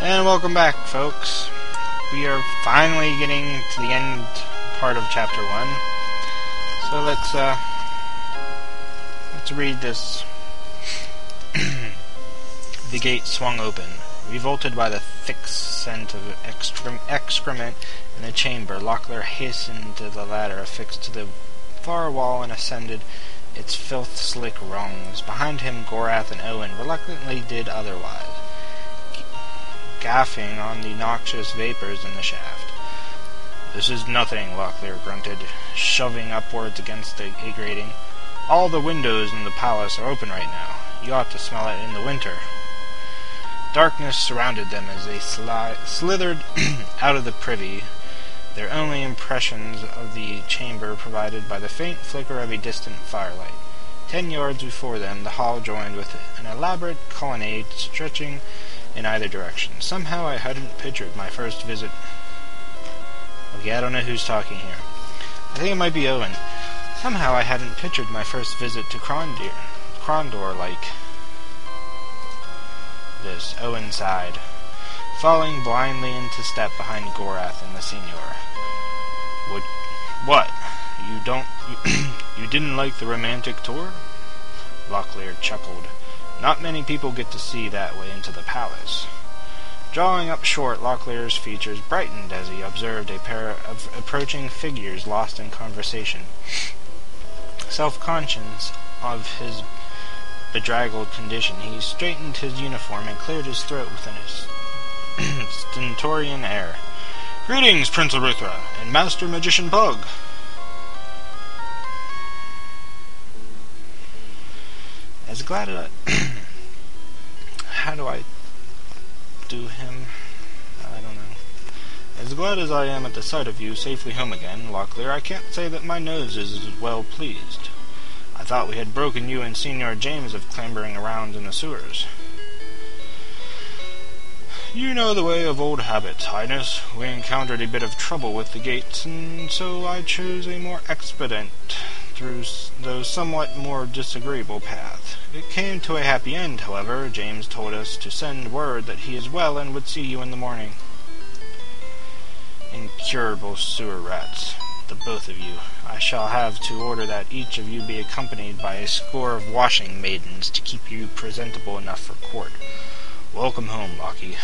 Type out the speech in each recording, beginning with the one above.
And welcome back, folks. We are finally getting to the end part of Chapter 1. So let's read this. The gate swung open. Revolted by the thick scent of excrement in the chamber, Locklear hastened to the ladder affixed to the far wall and ascended its filth-slick rungs. Behind him, Gorath and Owen reluctantly did otherwise, gaffing on the noxious vapors in the shaft. "This is nothing," Locklear grunted, shoving upwards against a grating. "All the windows in the palace are open right now. You ought to smell it in the winter." Darkness surrounded them as they slithered out of the privy, their only impressions of the chamber provided by the faint flicker of a distant firelight. 10 yards before them, the hall joined with an elaborate colonnade stretching in either direction. Somehow I hadn't pictured my first visit... Okay, I don't know who's talking here. I think it might be Owen. Somehow I hadn't pictured my first visit to Krondor like this. Owen sighed, falling blindly into step behind Gorath and the senior. What? You didn't like the romantic tour? Locklear chuckled. Not many people get to see that way into the palace. Drawing up short, Locklear's features brightened as he observed a pair of approaching figures lost in conversation. Self-conscious of his bedraggled condition, he straightened his uniform and cleared his throat with a stentorian air. "Greetings, Prince Aruthra, and Master Magician Pug." As glad as how do I do him? I don't know. "As glad as I am at the sight of you safely home again, Locklear, I can't say that my nose is well pleased. I thought we had broken you and Senior James of clambering around in the sewers." "You know the way of old habits, Highness. We encountered a bit of trouble with the gates, and so I chose a more expedient, though somewhat more disagreeable path. It came to a happy end, however. James told us to send word that he is well and would see you in the morning." "Incurable sewer rats, the both of you. I shall have to order that each of you be accompanied by a score of washing maidens to keep you presentable enough for court. Welcome home, Lockie."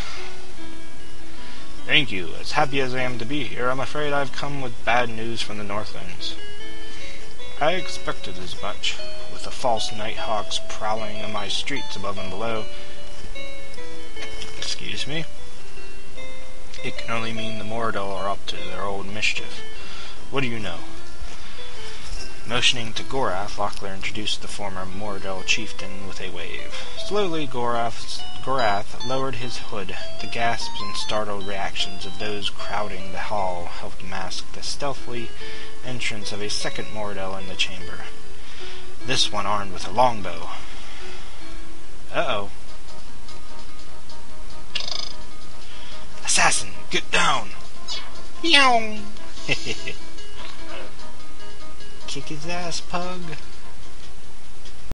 "Thank you. As happy as I am to be here, I'm afraid I've come with bad news from the Northlands." "I expected as much. With the false nighthawks prowling in my streets above and below." "Excuse me?" "It can only mean the Mordell are up to their old mischief. What do you know?" Motioning to Gorath, Locklear introduced the former Mordell chieftain with a wave. Slowly, Gorath lowered his hood. The gasps and startled reactions of those crowding the hall helped mask the stealthy entrance of a second Mordell in the chamber. This one armed with a longbow. Uh-oh. "Assassin, get down!" Meow! Kick his ass, Pug.